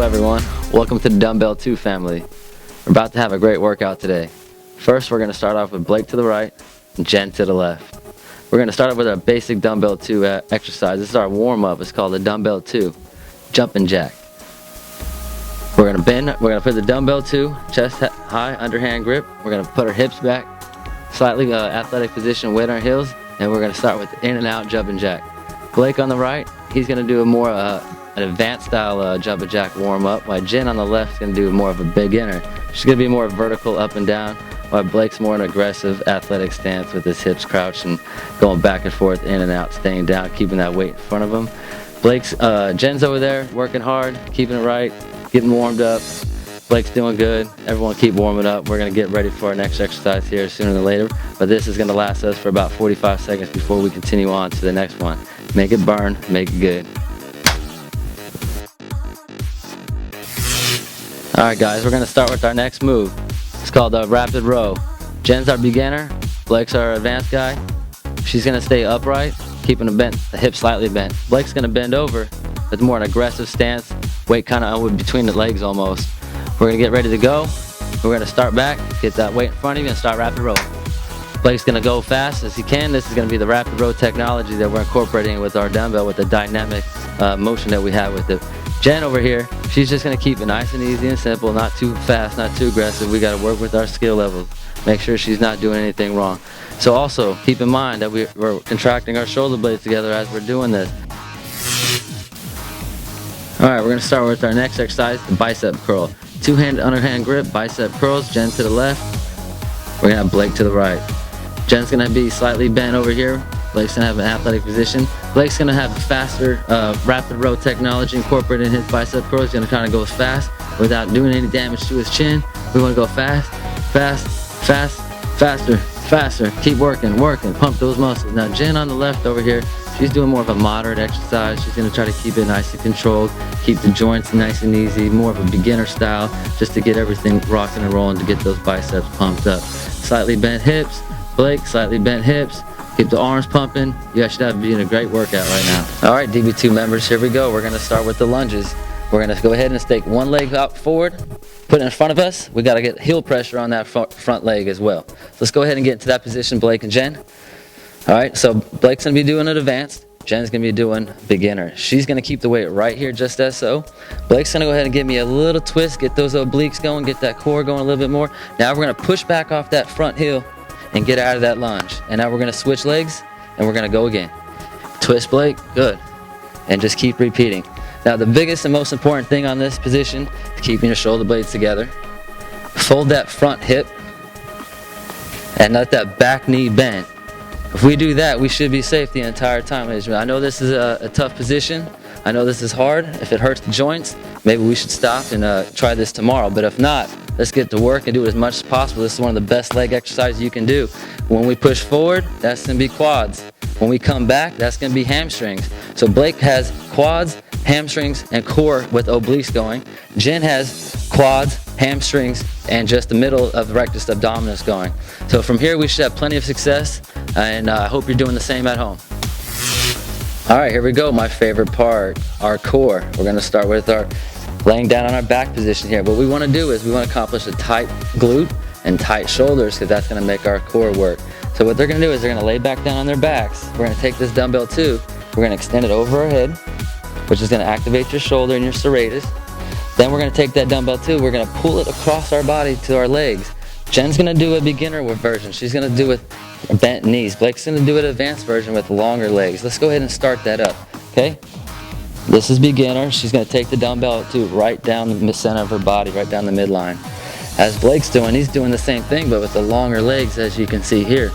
everyone, welcome to the Dumbbell2 family. We're about to have a great workout today. First, we're going to start off with Blake to the right and Jen to the left. We're going to start off with our basic Dumbbell2 exercise. This is our warm-up. It's called the Dumbbell2 jumping jack. We're going to bend, we're going to put the Dumbbell2 chest high, underhand grip. We're going to put our hips back, slightly athletic position, weight on our heels, and we're going to start with the in and out jumping jack. Blake on the right, he's going to do a more an advanced style jumping jack warm up, while Jen on the left is going to do more of a beginner. She's going to be more vertical up and down, while Blake's more an aggressive athletic stance with his hips crouched and going back and forth, in and out, staying down, keeping that weight in front of him. Jen's over there working hard, keeping it right, getting warmed up. Blake's doing good. Everyone keep warming up. We're going to get ready for our next exercise here sooner than later, but this is going to last us for about 45 seconds before we continue on to the next one. Make it burn, make it good. Alright guys, we're going to start with our next move. It's called the rapid row. Jen's our beginner, Blake's our advanced guy. She's going to stay upright, keeping the hip slightly bent. Blake's going to bend over with more an aggressive stance, weight kind of between the legs almost. We're going to get ready to go. We're going to start back, get that weight in front of you, and start rapid row. Blake's going to go fast as he can. This is going to be the rapid row technology that we're incorporating with our dumbbell with the dynamic motion that we have with it. Jen over here, she's just going to keep it nice and easy and simple, not too fast, not too aggressive. We got to work with our skill levels, make sure she's not doing anything wrong. So also keep in mind that we're contracting our shoulder blades together as we're doing this. Alright, we're going to start with our next exercise, the bicep curl. Two-hand underhand grip, bicep curls, Jen to the left. We're going to have Blake to the right. Jen's going to be slightly bent over here. Blake's going to have an athletic position. Blake's going to have faster rapid row technology incorporated in his bicep curls. He's going to kind of go fast without doing any damage to his chin. We want to go fast, fast, fast, faster, faster. Keep working, pump those muscles. Now Jen on the left over here, she's doing more of a moderate exercise. She's going to try to keep it nice and controlled, keep the joints nice and easy, more of a beginner style, just to get everything rocking and rolling to get those biceps pumped up. Slightly bent hips, Blake, slightly bent hips. Keep the arms pumping. You guys should have been a great workout right now. All right, DB2 members, here we go. We're going to start with the lunges. We're going to go ahead and take one leg out forward, put it in front of us. We got to get heel pressure on that front leg as well. So let's go ahead and get into that position, Blake and Jen. All right, so Blake's going to be doing it advanced. Jen's going to be doing beginner. She's going to keep the weight right here, just as so. Blake's going to go ahead and give me a little twist, get those obliques going, get that core going a little bit more. Now we're going to push back off that front heel and get out of that lunge. And now we're going to switch legs and we're going to go again. Twist, Blake, good. And just keep repeating. Now the biggest and most important thing on this position is keeping your shoulder blades together. Fold that front hip and let that back knee bend. If we do that, we should be safe the entire time. I know this is a tough position. I know this is hard. If it hurts the joints, maybe we should stop and try this tomorrow. But if not, let's get to work and do it as much as possible. This is one of the best leg exercises you can do. When we push forward, that's going to be quads. When we come back, that's going to be hamstrings. So Blake has quads, hamstrings, and core with obliques going. Jen has quads, hamstrings, and just the middle of the rectus abdominis going. So from here, we should have plenty of success, and I hope you're doing the same at home. All right, here we go. My favorite part, our core. We're going to start with our laying down on our back position here. What we want to do is we want to accomplish a tight glute and tight shoulders, because that's going to make our core work. So what they're going to do is they're going to lay back down on their backs. We're going to take this Dumbbell2, we're going to extend it over our head, which is going to activate your shoulder and your serratus. Then we're going to take that Dumbbell2, we're going to pull it across our body to our legs. Jen's going to do a beginner version. She's going to do it with bent knees. Blake's going to do an advanced version with longer legs. Let's go ahead and start that up, okay? This is beginner. She's going to take the Dumbbell2 right down the center of her body, right down the midline. As Blake's doing, he's doing the same thing, but with the longer legs, as you can see here.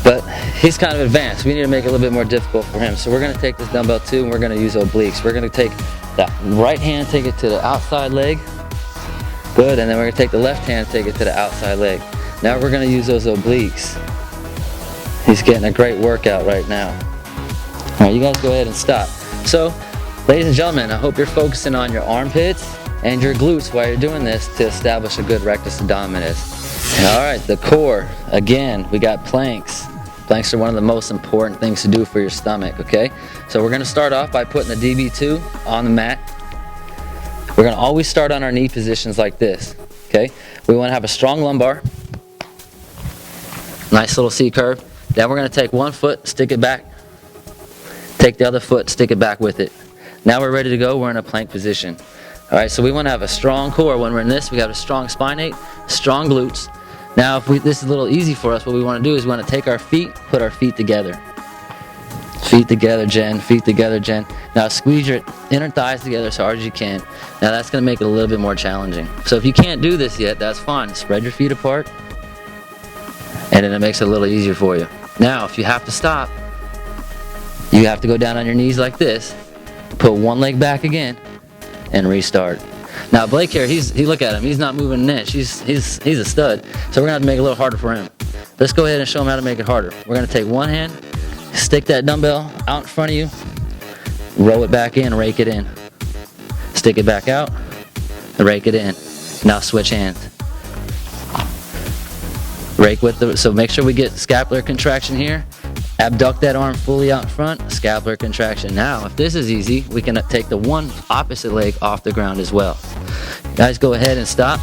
But he's kind of advanced. We need to make it a little bit more difficult for him. So we're going to take this Dumbbell2 and we're going to use obliques. We're going to take that right hand, take it to the outside leg. Good, and then we're going to take the left hand, take it to the outside leg. Now we're going to use those obliques. He's getting a great workout right now. All right, you guys go ahead and stop. So, ladies and gentlemen, I hope you're focusing on your armpits and your glutes while you're doing this to establish a good rectus abdominis. All right, the core. Again, we got planks. Planks are one of the most important things to do for your stomach, okay? So we're going to start off by putting the DB2 on the mat. We're going to always start on our knee positions like this. Okay? We want to have a strong lumbar. Nice little C curve. Then we're going to take one foot, stick it back. Take the other foot, stick it back with it. Now we're ready to go. We're in a plank position. All right, so we want to have a strong core. When we're in this, we got a strong spinate, strong glutes. Now, this is a little easy for us, what we want to do is we want to take our feet, put our feet together. Feet together, Jen. Feet together, Jen. Now squeeze your inner thighs together as hard as you can. Now that's going to make it a little bit more challenging. So if you can't do this yet, that's fine. Spread your feet apart, and then it makes it a little easier for you. Now, if you have to stop, you have to go down on your knees like this, put one leg back again, and restart. Now Blake here, look at him. He's not moving an inch. He's a stud. So we're going to have to make it a little harder for him. Let's go ahead and show him how to make it harder. We're going to take one hand, stick that dumbbell out in front of you, roll it back in, rake it in. Stick it back out, rake it in. Now switch hands. Rake so make sure we get scapular contraction here. Abduct that arm fully out in front, scapular contraction. Now, if this is easy, we can take the one opposite leg off the ground as well. Guys, go ahead and stop.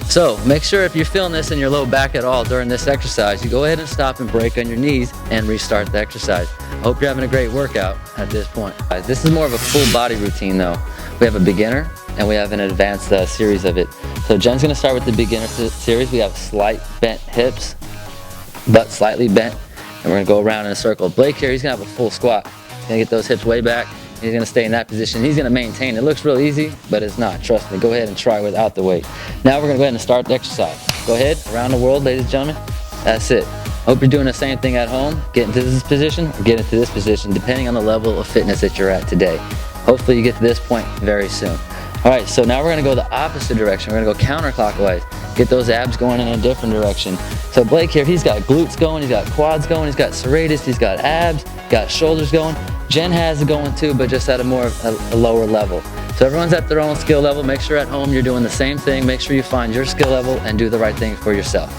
So make sure if you're feeling this in your low back at all during this exercise, you go ahead and stop and break on your knees and restart the exercise. Hope you're having a great workout at this point. This is more of a full body routine though. We have a beginner and we have an advanced series of it. So Jen's going to start with the beginner series. We have slight bent hips, butt slightly bent, and we're going to go around in a circle. Blake here, he's going to have a full squat. He's going to get those hips way back. He's going to stay in that position. He's going to maintain. It looks real easy, but it's not. Trust me. Go ahead and try without the weight. Now we're going to go ahead and start the exercise. Go ahead, around the world, ladies and gentlemen. That's it. Hope you're doing the same thing at home. Get into this position or get into this position, depending on the level of fitness that you're at today. Hopefully you get to this point very soon. All right, so now we're going to go the opposite direction. We're going to go counterclockwise. Get those abs going in a different direction. So Blake here, he's got glutes going, he's got quads going, he's got serratus, he's got abs, got shoulders going. Jen has it going too, but just at a lower level. So everyone's at their own skill level. Make sure at home you're doing the same thing. Make sure you find your skill level and do the right thing for yourself.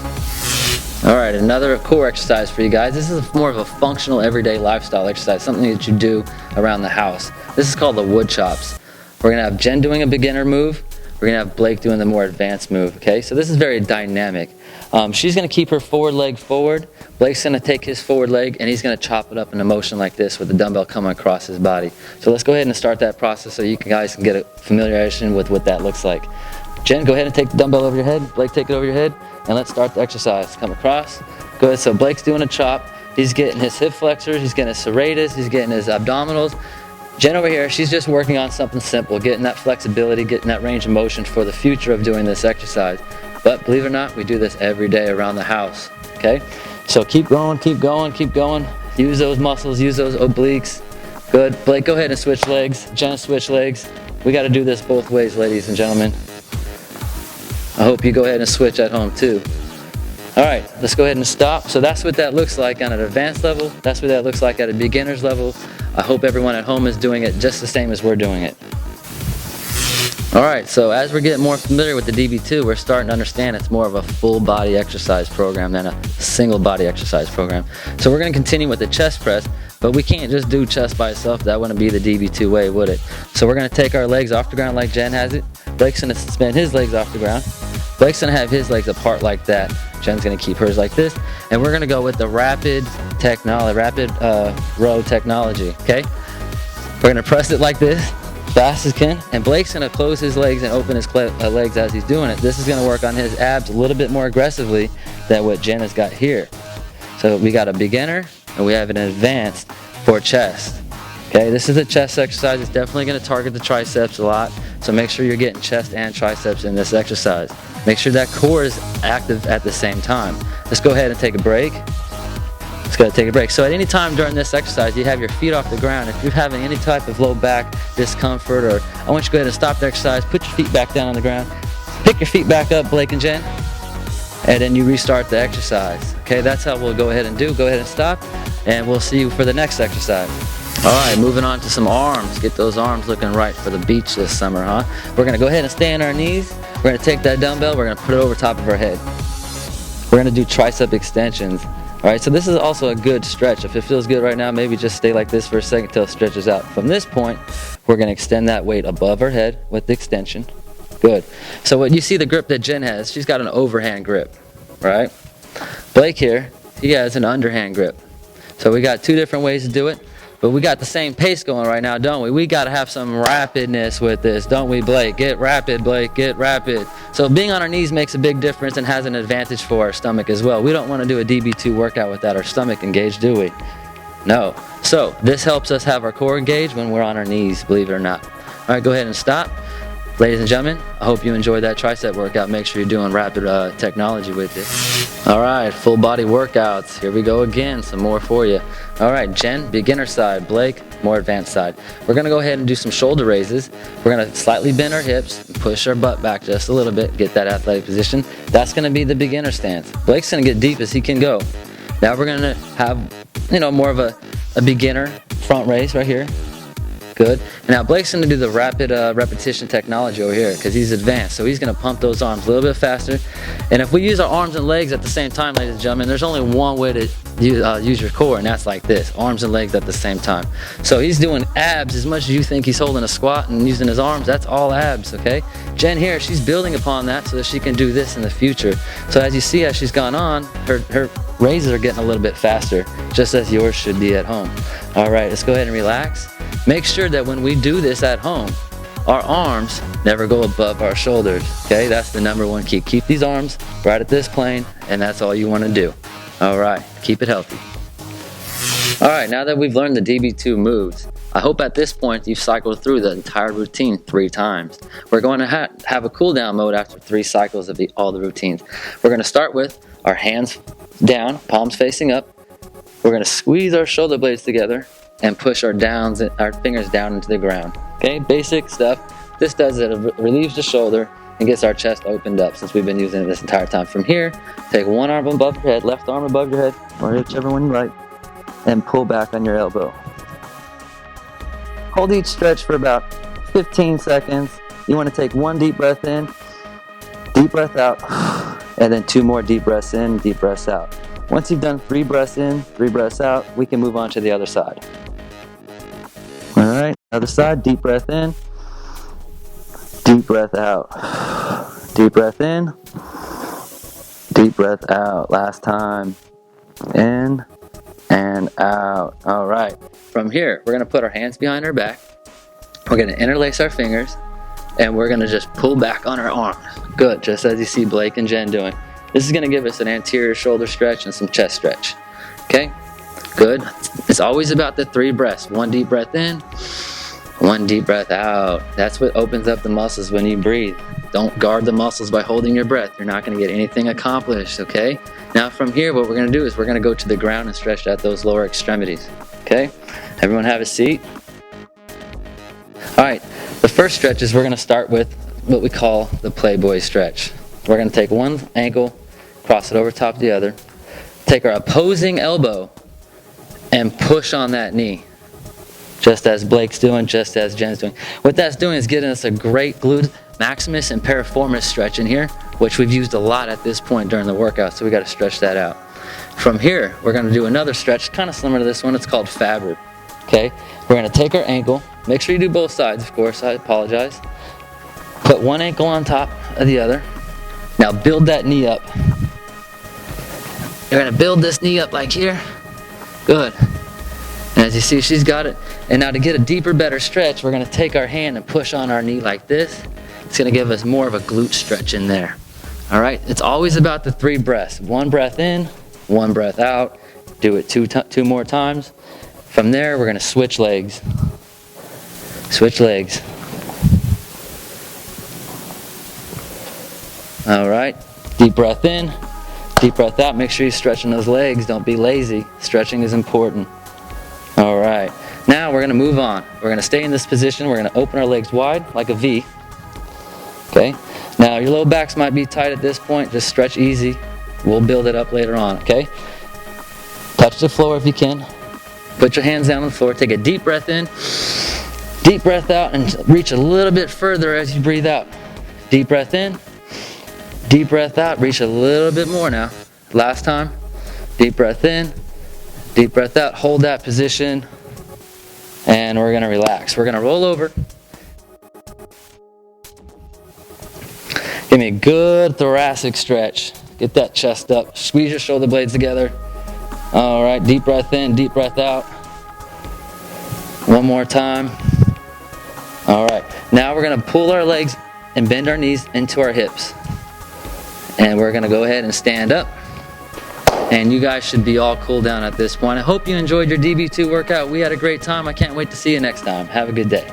All right, another core exercise for you guys. This is more of a functional everyday lifestyle exercise, something that you do around the house. This is called the wood chops. We're gonna have Jen doing a beginner move. We're gonna have Blake doing the more advanced move, okay? So this is very dynamic. She's gonna keep her forward leg forward. Blake's gonna take his forward leg and he's gonna chop it up in a motion like this with the dumbbell coming across his body. So let's go ahead and start that process so you guys can get a familiarization with what that looks like. Jen, go ahead and take the dumbbell over your head. Blake, take it over your head. And let's start the exercise. Come across. Go ahead, so Blake's doing a chop. He's getting his hip flexors, he's getting his serratus, he's getting his abdominals. Jen over here, she's just working on something simple, getting that flexibility, getting that range of motion for the future of doing this exercise. But believe it or not, we do this every day around the house, okay? So keep going, keep going, keep going. Use those muscles, use those obliques. Good. Blake, go ahead and switch legs. Jen, switch legs. We got to do this both ways, ladies and gentlemen. I hope you go ahead and switch at home too. All right, let's go ahead and stop. So that's what that looks like on an advanced level. That's what that looks like at a beginner's level. I hope everyone at home is doing it just the same as we're doing it. All right, so as we're getting more familiar with the DB2, we're starting to understand it's more of a full body exercise program than a single body exercise program. So we're gonna continue with the chest press, but we can't just do chest by itself. That wouldn't be the DB2 way, would it? So we're gonna take our legs off the ground like Jen has it. Blake's gonna suspend his legs off the ground. Blake's gonna have his legs apart like that. Jen's gonna keep hers like this. And we're gonna go with the rapid row technology, okay? We're gonna press it like this, fast as can. And Blake's gonna close his legs and open his legs as he's doing it. This is gonna work on his abs a little bit more aggressively than what Jen has got here. So we got a beginner and we have an advanced for chest. Okay, this is a chest exercise. It's definitely going to target the triceps a lot. So make sure you're getting chest and triceps in this exercise. Make sure that core is active at the same time. Let's go ahead and take a break. Let's go take a break. So at any time during this exercise, you have your feet off the ground. If you're having any type of low back discomfort, or I want you to go ahead and stop the exercise, put your feet back down on the ground, pick your feet back up, Blake and Jen, and then you restart the exercise. Okay, that's how we'll go ahead and do. Go ahead and stop, and we'll see you for the next exercise. All right, moving on to some arms. Get those arms looking right for the beach this summer, huh? We're gonna go ahead and stay on our knees. We're gonna take that dumbbell, we're gonna put it over top of our head. We're gonna do tricep extensions. All right, so this is also a good stretch. If it feels good right now, maybe just stay like this for a second till it stretches out. From this point, we're gonna extend that weight above our head with the extension. Good. So what you see the grip that Jen has, she's got an overhand grip, right? Blake here, he has an underhand grip. So we got two different ways to do it, but we got the same pace going right now, don't we? We got to have some rapidness with this, don't we, Blake? Get rapid, Blake, get rapid. So being on our knees makes a big difference and has an advantage for our stomach as well. We don't want to do a DB2 workout without our stomach engaged, do we? No. So this helps us have our core engaged when we're on our knees, believe it or not. All right, go ahead and stop. Ladies and gentlemen, I hope you enjoyed that tricep workout. Make sure you're doing rapid technology with it. All right, full body workouts. Here we go again, some more for you. All right, Jen, beginner side. Blake, more advanced side. We're gonna go ahead and do some shoulder raises. We're gonna slightly bend our hips, push our butt back just a little bit, get that athletic position. That's gonna be the beginner stance. Blake's gonna get deep as he can go. Now we're gonna have, more of a beginner front raise right here. Good. And now Blake's going to do the rapid repetition technology over here because he's advanced. So he's going to pump those arms a little bit faster. And if we use our arms and legs at the same time, ladies and gentlemen, there's only one way to use your core, and that's like this, arms and legs at the same time. So he's doing abs as much as you think he's holding a squat and using his arms. That's all abs, okay? Jen here, she's building upon that so that she can do this in the future. So as you see, as she's gone on, her raises are getting a little bit faster, just as yours should be at home. All right, let's go ahead and relax. Make sure that when we do this at home, our arms never go above our shoulders, okay? That's the number one key. Keep these arms right at this plane, and that's all you want to do. All right, keep it healthy. All right, now that we've learned the DB2 moves, I hope at this point you've cycled through the entire routine 3 times. We're going to have a cool down mode after 3 cycles of all the routines. We're going to start with our hands down, palms facing up. We're going to squeeze our shoulder blades together and push our fingers down into the ground. Okay, basic stuff. This does it, relieves the shoulder and gets our chest opened up since we've been using it this entire time. From here, take one arm above your head, left arm above your head, or whichever one you like, and pull back on your elbow. Hold each stretch for about 15 seconds. You want to take one deep breath in, deep breath out, and then 2 more deep breaths in, deep breaths out. Once you've done 3 breaths in, 3 breaths out, we can move on to the other side. All right, other side, deep breath in, deep breath out. Deep breath in, deep breath out. Last time, in and out. All right, from here, we're gonna put our hands behind our back. We're gonna interlace our fingers, and we're gonna just pull back on our arms. Good, just as you see Blake and Jen doing. This is gonna give us an anterior shoulder stretch and some chest stretch. Okay, good. It's always about the 3 breaths. 1 deep breath in, 1 deep breath out. That's what opens up the muscles when you breathe. Don't guard the muscles by holding your breath. You're not gonna get anything accomplished, okay? Now from here, what we're gonna do is we're gonna go to the ground and stretch out those lower extremities, okay? Everyone have a seat. All right, the first stretch is we're gonna start with what we call the Playboy stretch. We're going to take one ankle, cross it over top of the other, take our opposing elbow, and push on that knee. Just as Blake's doing, just as Jen's doing. What that's doing is getting us a great glute maximus and piriformis stretch in here, which we've used a lot at this point during the workout, so we got to stretch that out. From here, we're going to do another stretch, kind of similar to this one. It's called Fabry. Okay, we're going to take our ankle. Make sure you do both sides, of course. I apologize. Put one ankle on top of the other. Now build that knee up. You're gonna build this knee up like here. Good. And as you see, she's got it. And now to get a deeper, better stretch, we're gonna take our hand and push on our knee like this. It's gonna give us more of a glute stretch in there. All right, it's always about the 3 breaths. 1 breath in, 1 breath out. Do it 2 more times. From there, we're gonna switch legs. Switch legs. All right, deep breath in, deep breath out. Make sure you're stretching those legs. Don't be lazy. Stretching is important. All right, now we're gonna move on. We're gonna stay in this position. We're gonna open our legs wide like a V. Okay, now your low backs might be tight at this point. Just stretch easy. We'll build it up later on, okay? Touch the floor if you can. Put your hands down on the floor. Take a deep breath in, deep breath out, and reach a little bit further as you breathe out. Deep breath in. Deep breath out, reach a little bit more now. Last time, deep breath in, deep breath out, hold that position, and we're gonna relax. We're gonna roll over. Give me a good thoracic stretch. Get that chest up. Squeeze your shoulder blades together. All right, deep breath in, deep breath out. One more time. All right, now we're gonna pull our legs and bend our knees into our hips. And we're gonna go ahead and stand up. And you guys should be all cooled down at this point. I hope you enjoyed your DB2 workout. We had a great time. I can't wait to see you next time. Have a good day.